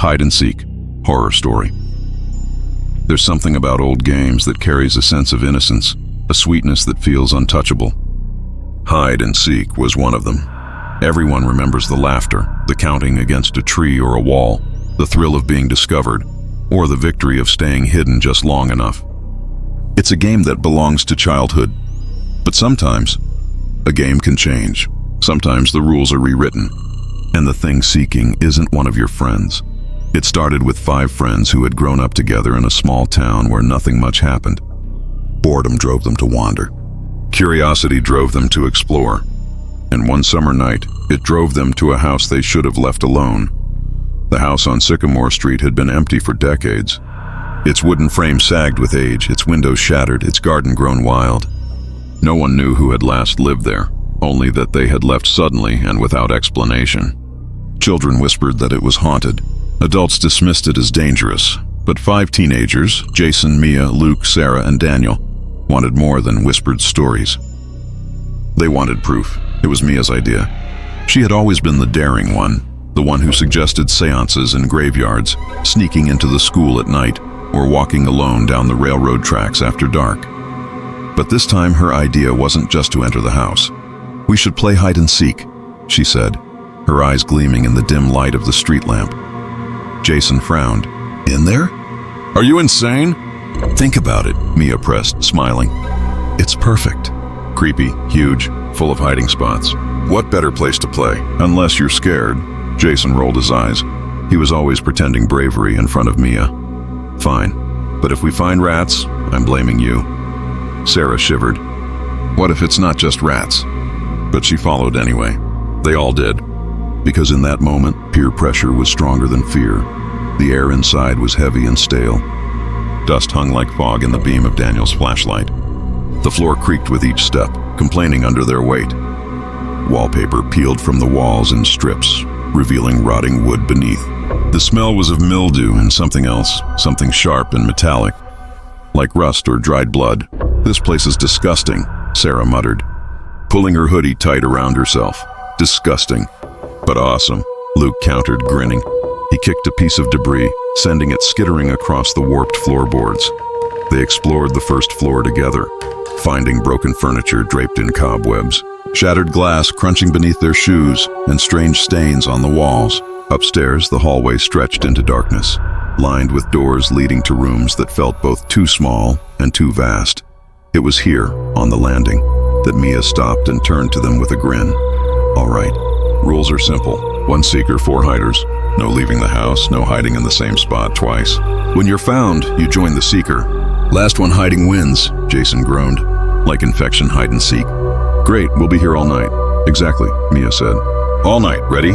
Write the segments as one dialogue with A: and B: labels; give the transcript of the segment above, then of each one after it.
A: Hide and seek, horror story. There's something about old games that carries a sense of innocence, a sweetness that feels untouchable. Hide and seek was one of them. Everyone remembers the laughter, the counting against a tree or a wall, the thrill of being discovered, or the victory of staying hidden just long enough. It's a game that belongs to childhood, but sometimes a game can change. Sometimes the rules are rewritten, and the thing seeking isn't one of your friends. It started with 5 friends who had grown up together in a small town where nothing much happened. Boredom drove them to wander. Curiosity drove them to explore. And one summer night, it drove them to a house they should have left alone. The house on Sycamore Street had been empty for decades. Its wooden frame sagged with age, its windows shattered, its garden grown wild. No one knew who had last lived there, only that they had left suddenly and without explanation. Children whispered that it was haunted. Adults dismissed it as dangerous, but 5 teenagers, Jason, Mia, Luke, Sarah, and Daniel, wanted more than whispered stories. They wanted proof. It was Mia's idea. She had always been the daring one, the one who suggested seances in graveyards, sneaking into the school at night, or walking alone down the railroad tracks after dark. But this time her idea wasn't just to enter the house. "We should play hide and seek," she said, her eyes gleaming in the dim light of the street lamp. Jason frowned. "In there? Are you insane?" "Think about it," Mia pressed, smiling. "It's perfect. Creepy, huge, full of hiding spots. What better place to play? Unless you're scared." Jason rolled his eyes. He was always pretending bravery in front of Mia. "Fine, but if we find rats, I'm blaming you." Sarah shivered. "What if it's not just rats?" But she followed anyway. They all did. Because in that moment, peer pressure was stronger than fear. The air inside was heavy and stale. Dust hung like fog in the beam of Daniel's flashlight. The floor creaked with each step, complaining under their weight. Wallpaper peeled from the walls in strips, revealing rotting wood beneath. The smell was of mildew and something else, something sharp and metallic, like rust or dried blood. "This place is disgusting," Sarah muttered, pulling her hoodie tight around herself. "Disgusting, but awesome," Luke countered, grinning. He kicked a piece of debris, sending it skittering across the warped floorboards. They explored the first floor together, finding broken furniture draped in cobwebs, shattered glass crunching beneath their shoes, and strange stains on the walls. Upstairs, the hallway stretched into darkness, lined with doors leading to rooms that felt both too small and too vast. It was here, on the landing, that Mia stopped and turned to them with a grin. "All right, rules are simple. 1 seeker, 4 hiders. No leaving the house, no hiding in the same spot twice. When you're found, you join the seeker. Last one hiding wins," Jason groaned. "Like infection hide and seek." "Great, we'll be here all night." "Exactly," Mia said. "All night, ready?"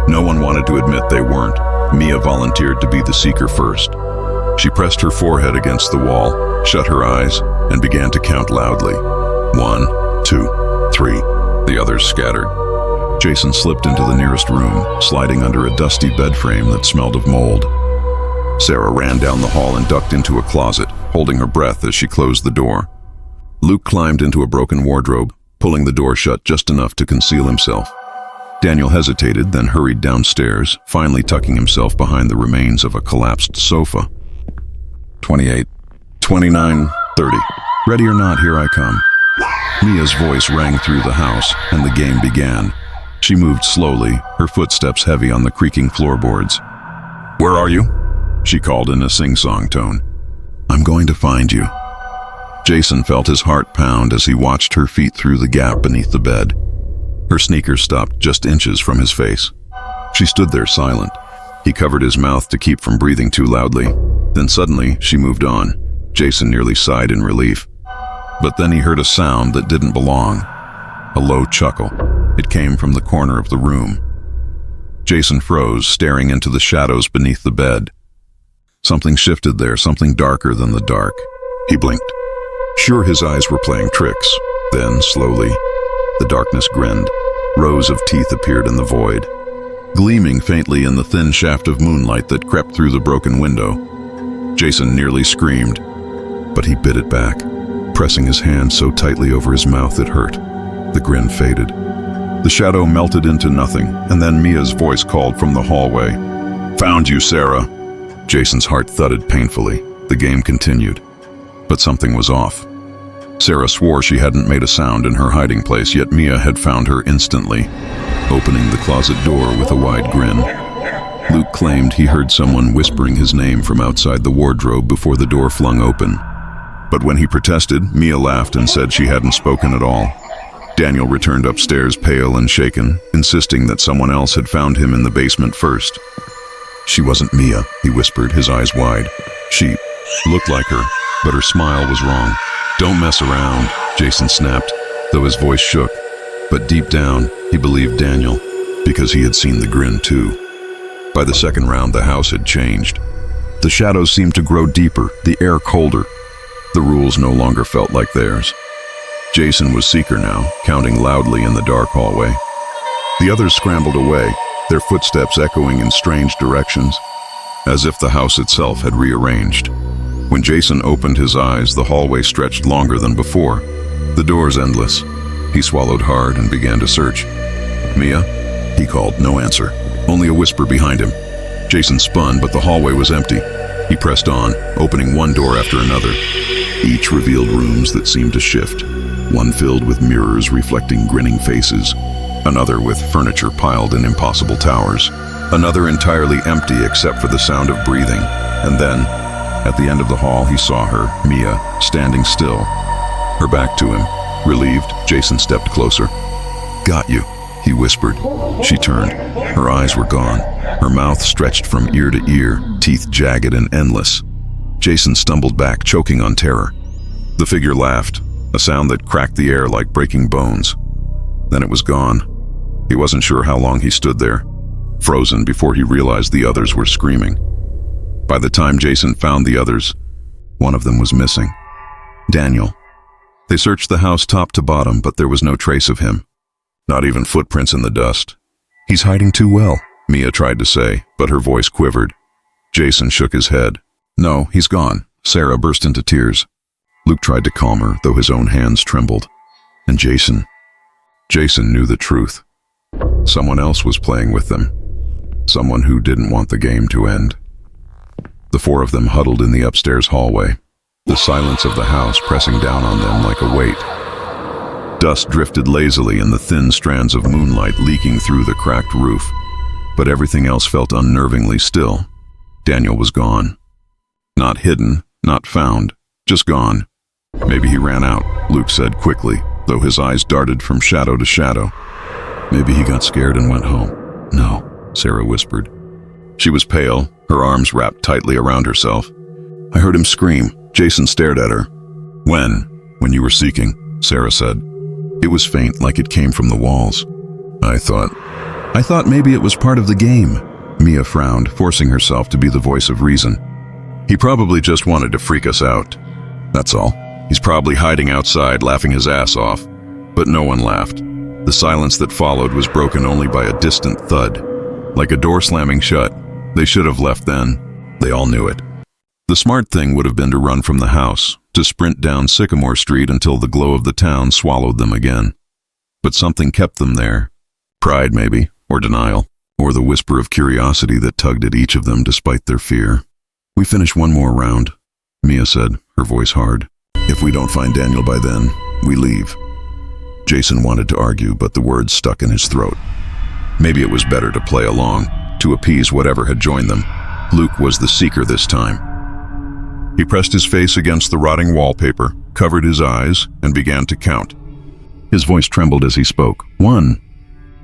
A: No one wanted to admit they weren't. Mia volunteered to be the seeker first. She pressed her forehead against the wall, shut her eyes, and began to count loudly. 1, 2, 3. The others scattered. Jason slipped into the nearest room, sliding under a dusty bed frame that smelled of mold. Sarah ran down the hall and ducked into a closet, holding her breath as she closed the door. Luke climbed into a broken wardrobe, pulling the door shut just enough to conceal himself. Daniel hesitated, then hurried downstairs, finally tucking himself behind the remains of a collapsed sofa. 28, 29, 30. "Ready or not, here I come." Mia's voice rang through the house, and the game began. She moved slowly, her footsteps heavy on the creaking floorboards. "Where are you?" she called in a sing-song tone. "I'm going to find you." Jason felt his heart pound as he watched her feet through the gap beneath the bed. Her sneakers stopped just inches from his face. She stood there silent. He covered his mouth to keep from breathing too loudly. Then suddenly, she moved on. Jason nearly sighed in relief. But then he heard a sound that didn't belong. A low chuckle. It came from the corner of the room. Jason froze, staring into the shadows beneath the bed. Something shifted there, something darker than the dark. He blinked. Sure, his eyes were playing tricks. Then, slowly, the darkness grinned. Rows of teeth appeared in the void, gleaming faintly in the thin shaft of moonlight that crept through the broken window. Jason nearly screamed, but he bit it back, pressing his hand so tightly over his mouth it hurt. The grin faded. The shadow melted into nothing, and then Mia's voice called from the hallway. Found you, Sarah. Jason's heart thudded painfully. The game continued. But something was off. Sarah swore she hadn't made a sound in her hiding place, yet Mia had found her instantly, opening the closet door with a wide grin. Luke claimed he heard someone whispering his name from outside the wardrobe before the door flung open. But when he protested, Mia laughed and said she hadn't spoken at all. Daniel returned upstairs pale and shaken, insisting that someone else had found him in the basement first. She wasn't Mia, he whispered, his eyes wide. She looked like her, but her smile was wrong. Don't mess around, Jason snapped, though his voice shook. But deep down, he believed Daniel, because he had seen the grin too. By the second round, the house had changed. The shadows seemed to grow deeper, the air colder. The rules no longer felt like theirs. Jason was seeker now, counting loudly in the dark hallway. The others scrambled away, their footsteps echoing in strange directions, as if the house itself had rearranged. When Jason opened his eyes, the hallway stretched longer than before, the doors endless. He swallowed hard and began to search. Mia? He called, no answer, only a whisper behind him. Jason spun, but the hallway was empty. He pressed on, opening one door after another. Each revealed rooms that seemed to shift, one filled with mirrors reflecting grinning faces, another with furniture piled in impossible towers, another entirely empty except for the sound of breathing. And then, at the end of the hall, he saw her, Mia, standing still, her back to him. Relieved, Jason stepped closer. Got you, he whispered. She turned. Her eyes were gone, her mouth stretched from ear to ear, teeth jagged and endless. Jason stumbled back, choking on terror. The figure laughed, a sound that cracked the air like breaking bones. Then it was gone. He wasn't sure how long he stood there, frozen before he realized the others were screaming. By the time Jason found the others, one of them was missing. Daniel. They searched the house top to bottom, but there was no trace of him. Not even footprints in the dust. He's hiding too well, Mia tried to say, but her voice quivered. Jason shook his head. No, he's gone. Sarah burst into tears. Luke tried to calm her, though his own hands trembled. And Jason knew the truth. Someone else was playing with them. Someone who didn't want the game to end. The four of them huddled in the upstairs hallway, the silence of the house pressing down on them like a weight. Dust drifted lazily in the thin strands of moonlight leaking through the cracked roof, but everything else felt unnervingly still. Daniel was gone. Not hidden, not found, just gone. Maybe he ran out, Luke said quickly, though his eyes darted from shadow to shadow. Maybe he got scared and went home. No, Sarah whispered. She was pale, her arms wrapped tightly around herself. I heard him scream. Jason stared at her. When you were seeking, Sarah said. It was faint, like it came from the walls. I thought maybe it was part of the game. Mia frowned, forcing herself to be the voice of reason. He probably just wanted to freak us out. That's all. He's probably hiding outside, laughing his ass off. But no one laughed. The silence that followed was broken only by a distant thud. Like a door slamming shut. They should have left then. They all knew it. The smart thing would have been to run from the house, to sprint down Sycamore Street until the glow of the town swallowed them again. But something kept them there. Pride, maybe, or denial, or the whisper of curiosity that tugged at each of them despite their fear. We finish one more round, Mia said, her voice hard. If we don't find Daniel by then, we leave. Jason wanted to argue, but the words stuck in his throat. Maybe it was better to play along, to appease whatever had joined them. Luke was the seeker this time. He pressed his face against the rotting wallpaper, covered his eyes, and began to count. His voice trembled as he spoke. 1,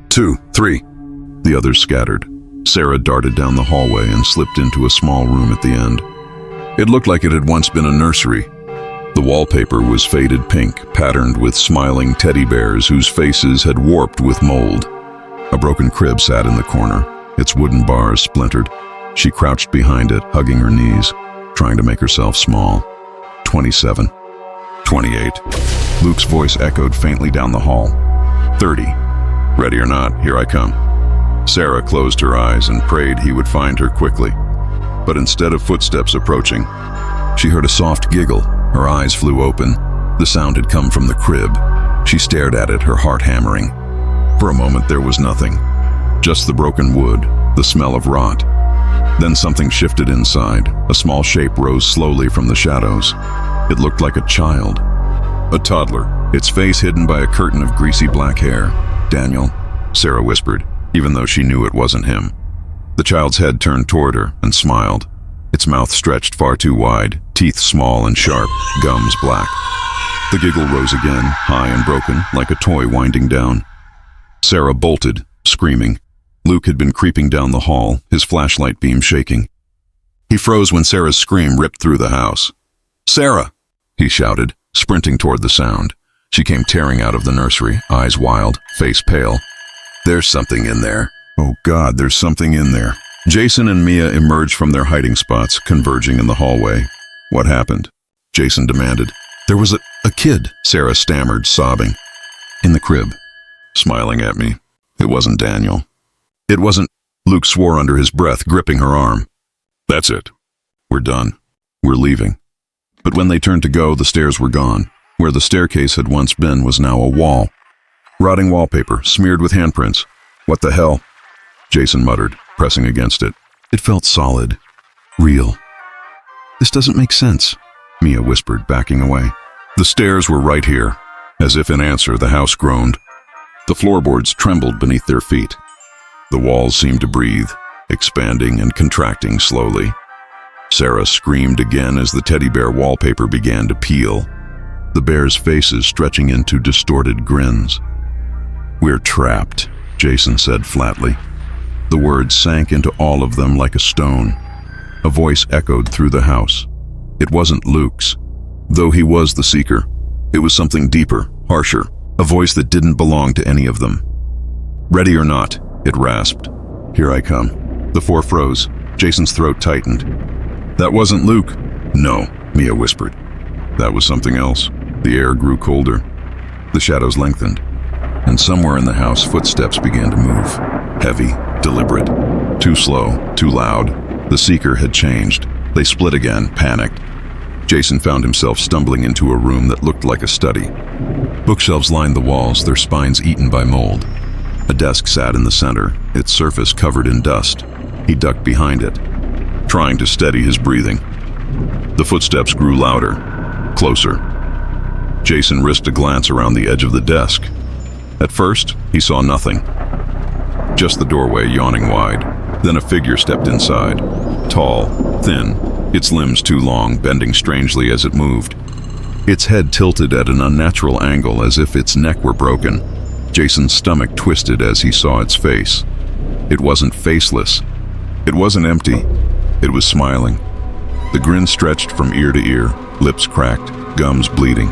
A: 2, 3. The others scattered. Sarah darted down the hallway and slipped into a small room at the end. It looked like it had once been a nursery. The wallpaper was faded pink, patterned with smiling teddy bears whose faces had warped with mold. A broken crib sat in the corner, its wooden bars splintered. She crouched behind it, hugging her knees, trying to make herself small. 27. 28. Luke's voice echoed faintly down the hall. 30. Ready or not, here I come. Sarah closed her eyes and prayed he would find her quickly. But instead of footsteps approaching, she heard a soft giggle. Her eyes flew open. The sound had come from the crib. She stared at it, her heart hammering. For a moment there was nothing. Just the broken wood, the smell of rot. Then something shifted inside. A small shape rose slowly from the shadows. It looked like a child. A toddler, its face hidden by a curtain of greasy black hair. "Daniel," Sarah whispered, even though she knew it wasn't him. The child's head turned toward her and smiled. Its mouth stretched far too wide, teeth small and sharp, gums black. The giggle rose again, high and broken, like a toy winding down. Sarah bolted, screaming. Luke had been creeping down the hall, his flashlight beam shaking. He froze when Sarah's scream ripped through the house. "Sarah!" he shouted, sprinting toward the sound. She came tearing out of the nursery, eyes wild, face pale. "There's something in there." "Oh God, there's something in there." Jason and Mia emerged from their hiding spots, converging in the hallway. "What happened?" Jason demanded. "There was a kid," Sarah stammered, sobbing. "In the crib, smiling at me. It wasn't Daniel." "It wasn't," Luke swore under his breath, gripping her arm. "That's it. We're done. We're leaving." But when they turned to go, the stairs were gone. Where the staircase had once been was now a wall. Rotting wallpaper, smeared with handprints. "What the hell?" Jason muttered, pressing against it. It felt solid. Real. "This doesn't make sense," Mia whispered, backing away. The stairs were right here. As if in answer, the house groaned. The floorboards trembled beneath their feet. The walls seemed to breathe, expanding and contracting slowly. Sarah screamed again as the teddy bear wallpaper began to peel, the bears' faces stretching into distorted grins. "We're trapped," Jason said flatly. The words sank into all of them like a stone. A voice echoed through the house. It wasn't Luke's, though he was the seeker. It was something deeper, harsher, a voice that didn't belong to any of them. "Ready or not," it rasped. "Here I come." The four froze. Jason's throat tightened. "That wasn't Luke." "No," Mia whispered. "That was something else." The air grew colder. The shadows lengthened. And somewhere in the house, footsteps began to move. Heavy, deliberate. Too slow, too loud. The seeker had changed. They split again, panicked. Jason found himself stumbling into a room that looked like a study. Bookshelves lined the walls, their spines eaten by mold. A desk sat in the center, its surface covered in dust. He ducked behind it, trying to steady his breathing. The footsteps grew louder, closer. Jason risked a glance around the edge of the desk. At first, he saw nothing. Just the doorway yawning wide. Then a figure stepped inside. Tall, thin, its limbs too long, bending strangely as it moved. Its head tilted at an unnatural angle as if its neck were broken. Jason's stomach twisted as he saw its face. It wasn't faceless. It wasn't empty. It was smiling. The grin stretched from ear to ear, lips cracked, gums bleeding.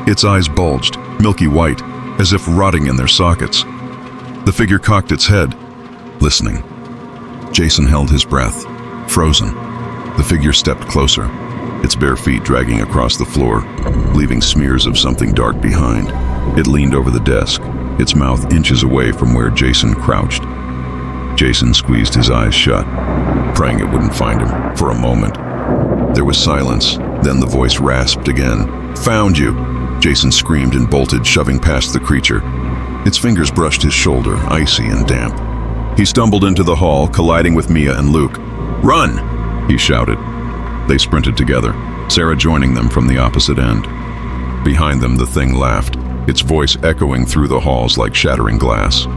A: Its eyes bulged, milky white, as if rotting in their sockets. The figure cocked its head, listening. Jason held his breath, frozen. The figure stepped closer, its bare feet dragging across the floor, leaving smears of something dark behind. It leaned over the desk, its mouth inches away from where Jason crouched. Jason squeezed his eyes shut, praying it wouldn't find him. For a moment, there was silence. Then the voice rasped again. "Found you!" Jason screamed and bolted, shoving past the creature. Its fingers brushed his shoulder, icy and damp. He stumbled into the hall, colliding with Mia and Luke. "Run!" he shouted. They sprinted together, Sarah joining them from the opposite end. Behind them, the thing laughed, its voice echoing through the halls like shattering glass.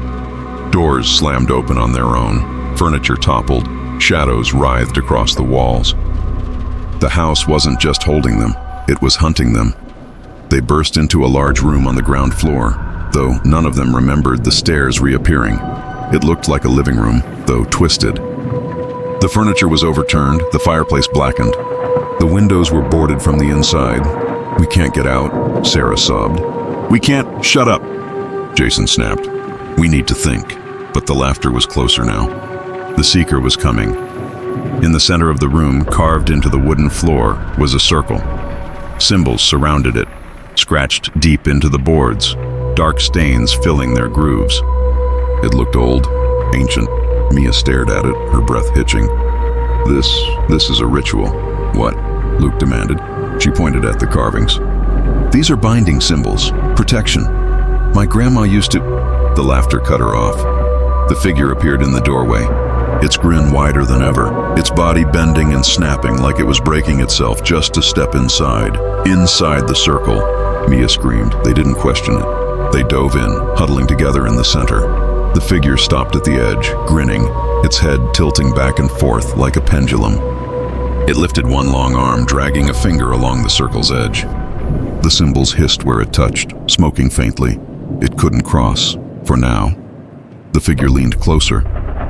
A: Doors slammed open on their own, furniture toppled, shadows writhed across the walls. The house wasn't just holding them, it was hunting them. They burst into a large room on the ground floor, though none of them remembered the stairs reappearing. It looked like a living room, though twisted. The furniture was overturned, the fireplace blackened. The windows were boarded from the inside. "We can't get out," Sarah sobbed. "We can't, shut up," Jason snapped. "We need to think." But the laughter was closer now. The seeker was coming. In the center of the room, carved into the wooden floor, was a circle. Symbols surrounded it, scratched deep into the boards, dark stains filling their grooves. It looked old, ancient. Mia stared at it, her breath hitching. This is a ritual." "What?" Luke demanded. She pointed at the carvings. "These are binding symbols, protection. My grandma used to..." The laughter cut her off. The figure appeared in the doorway, its grin wider than ever, its body bending and snapping like it was breaking itself just to step inside. Inside the circle, Mia screamed. They didn't question it. They dove in, huddling together in the center. The figure stopped at the edge, grinning, its head tilting back and forth like a pendulum. It lifted one long arm, dragging a finger along the circle's edge. The symbols hissed where it touched, smoking faintly. It couldn't cross, for now. The figure leaned closer,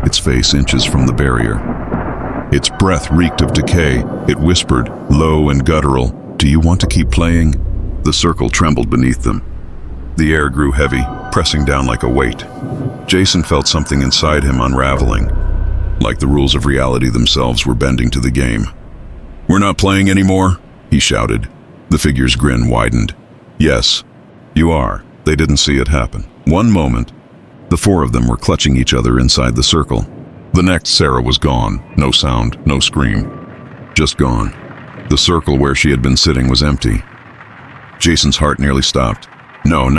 A: its face inches from the barrier. Its breath reeked of decay. It whispered, low and guttural, "Do you want to keep playing?" The circle trembled beneath them. The air grew heavy, pressing down like a weight. Jason felt something inside him unraveling, like the rules of reality themselves were bending to the game. "We're not playing anymore?" he shouted. The figure's grin widened. "Yes, you are." They didn't see it happen. One moment, the four of them were clutching each other inside the circle. The next, Sarah was gone. No sound, no scream. Just gone. The circle where she had been sitting was empty. Jason's heart nearly stopped. No.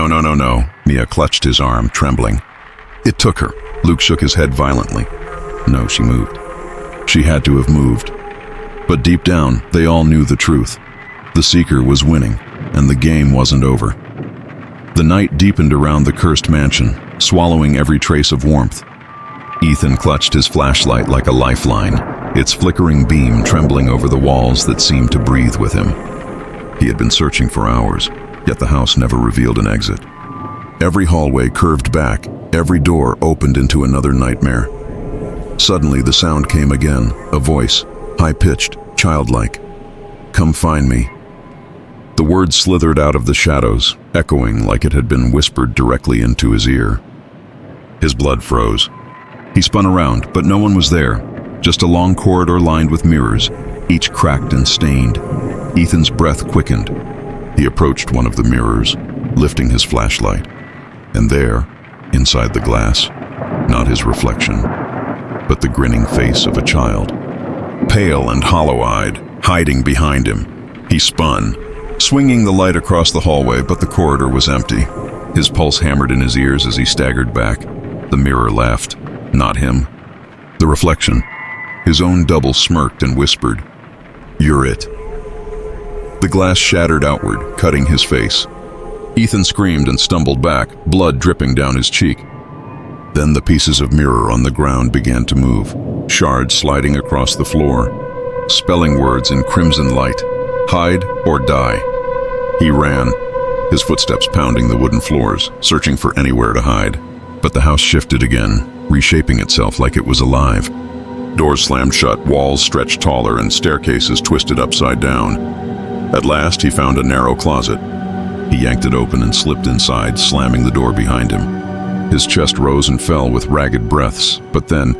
A: Mia clutched his arm, trembling. It took her. Luke shook his head violently. No, she moved. She had to have moved. But deep down, they all knew the truth. The Seeker was winning, and the game wasn't over. The night deepened around the cursed mansion, swallowing every trace of warmth. Ethan clutched his flashlight like a lifeline, its flickering beam trembling over the walls that seemed to breathe with him. He had been searching for hours, yet the house never revealed an exit. Every hallway curved back, every door opened into another nightmare. Suddenly the sound came again, a voice, high-pitched, childlike. "Come find me." The words slithered out of the shadows, echoing like it had been whispered directly into his ear. His blood froze. He spun around, but no one was there, just a long corridor lined with mirrors, each cracked and stained. Ethan's breath quickened. He approached one of the mirrors, lifting his flashlight. And there, inside the glass, not his reflection, but the grinning face of a child. Pale and hollow-eyed, hiding behind him. He spun, swinging the light across the hallway, but the corridor was empty. His pulse hammered in his ears as he staggered back. The mirror laughed. Not him. The reflection. His own double smirked and whispered, "You're it." The glass shattered outward, cutting his face. Ethan screamed and stumbled back, blood dripping down his cheek. Then the pieces of mirror on the ground began to move, shards sliding across the floor, spelling words in crimson light. Hide or die. He ran, his footsteps pounding the wooden floors, searching for anywhere to hide. But the house shifted again, reshaping itself like it was alive. Doors slammed shut, walls stretched taller, and staircases twisted upside down. At last, he found a narrow closet. He yanked it open and slipped inside, slamming the door behind him. His chest rose and fell with ragged breaths, but then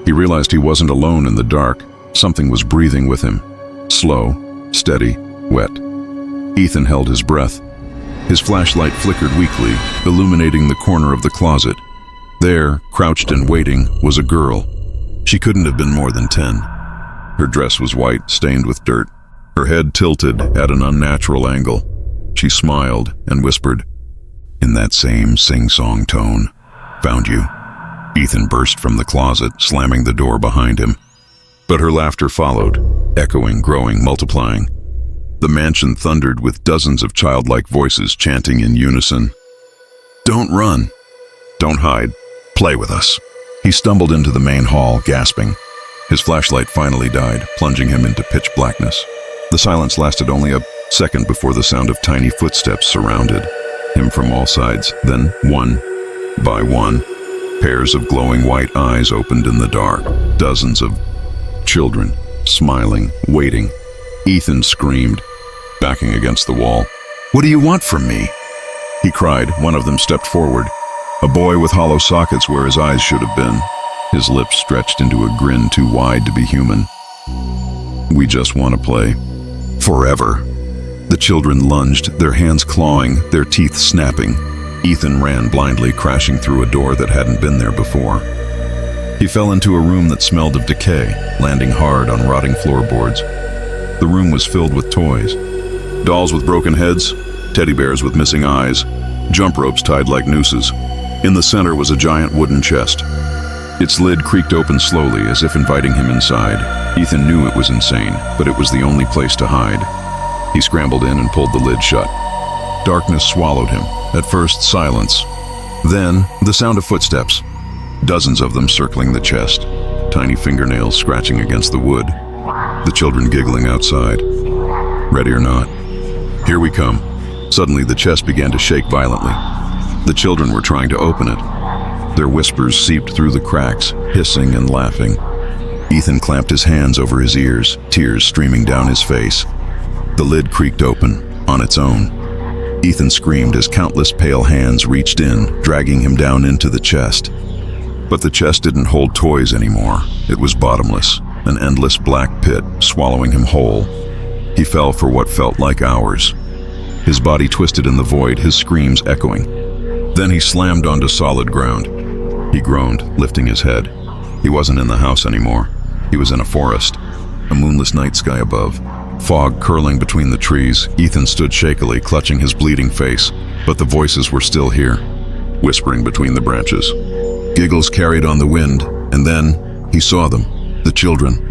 A: he realized he wasn't alone in the dark. Something was breathing with him. Slow, steady, wet. Ethan held his breath. His flashlight flickered weakly, illuminating the corner of the closet. There, crouched and waiting, was a girl. She couldn't have been more than 10. Her dress was white, stained with dirt, her head tilted at an unnatural angle. She smiled and whispered, in that same sing-song tone, "Found you." Ethan burst from the closet, slamming the door behind him. But her laughter followed, echoing, growing, multiplying. The mansion thundered with dozens of childlike voices chanting in unison. "Don't run. Don't hide. Play with us." He stumbled into the main hall, gasping. His flashlight finally died, plunging him into pitch blackness. The silence lasted only a second before the sound of tiny footsteps surrounded him from all sides. Then, one by one, pairs of glowing white eyes opened in the dark. Dozens of children, smiling, waiting. Ethan screamed, backing against the wall. "What do you want from me?" he cried. One of them stepped forward, a boy with hollow sockets where his eyes should have been. His lips stretched into a grin too wide to be human. "We just want to play. Forever." The children lunged, their hands clawing, their teeth snapping. Ethan ran blindly, crashing through a door that hadn't been there before. He fell into a room that smelled of decay, landing hard on rotting floorboards. The room was filled with toys. Dolls with broken heads, teddy bears with missing eyes, jump ropes tied like nooses. In the center was a giant wooden chest. Its lid creaked open slowly, as if inviting him inside. Ethan knew it was insane, but it was the only place to hide. He scrambled in and pulled the lid shut. Darkness swallowed him. At first, silence. Then, the sound of footsteps. Dozens of them circling the chest, tiny fingernails scratching against the wood. The children giggling outside. Ready or not? Here we come. Suddenly, the chest began to shake violently. The children were trying to open it. Their whispers seeped through the cracks, hissing and laughing. Ethan clamped his hands over his ears, tears streaming down his face. The lid creaked open, on its own. Ethan screamed as countless pale hands reached in, dragging him down into the chest. But the chest didn't hold toys anymore. It was bottomless, an endless black pit swallowing him whole. He fell for what felt like hours. His body twisted in the void, his screams echoing. Then he slammed onto solid ground. He groaned, lifting his head. He wasn't in the house anymore. He was in a forest, a moonless night sky above. Fog curling between the trees, Ethan stood shakily, clutching his bleeding face, but the voices were still here, whispering between the branches. Giggles carried on the wind, and then he saw them, the children.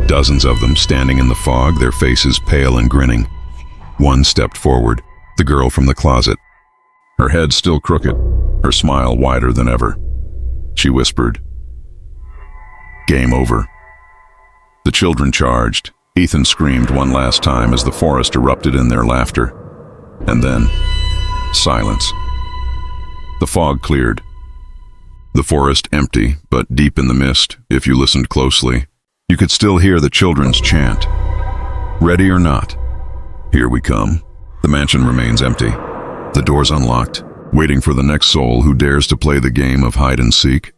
A: Dozens of them standing in the fog, their faces pale and grinning. One stepped forward, the girl from the closet. Her head still crooked, her smile wider than ever. She whispered, "Game over." The children charged. Ethan screamed one last time as the forest erupted in their laughter. And then, silence. The fog cleared. The forest empty, but deep in the mist, if you listened closely, you could still hear the children's chant. Ready or not? Here we come. The mansion remains empty. The doors unlocked, waiting for the next soul who dares to play the game of hide and seek.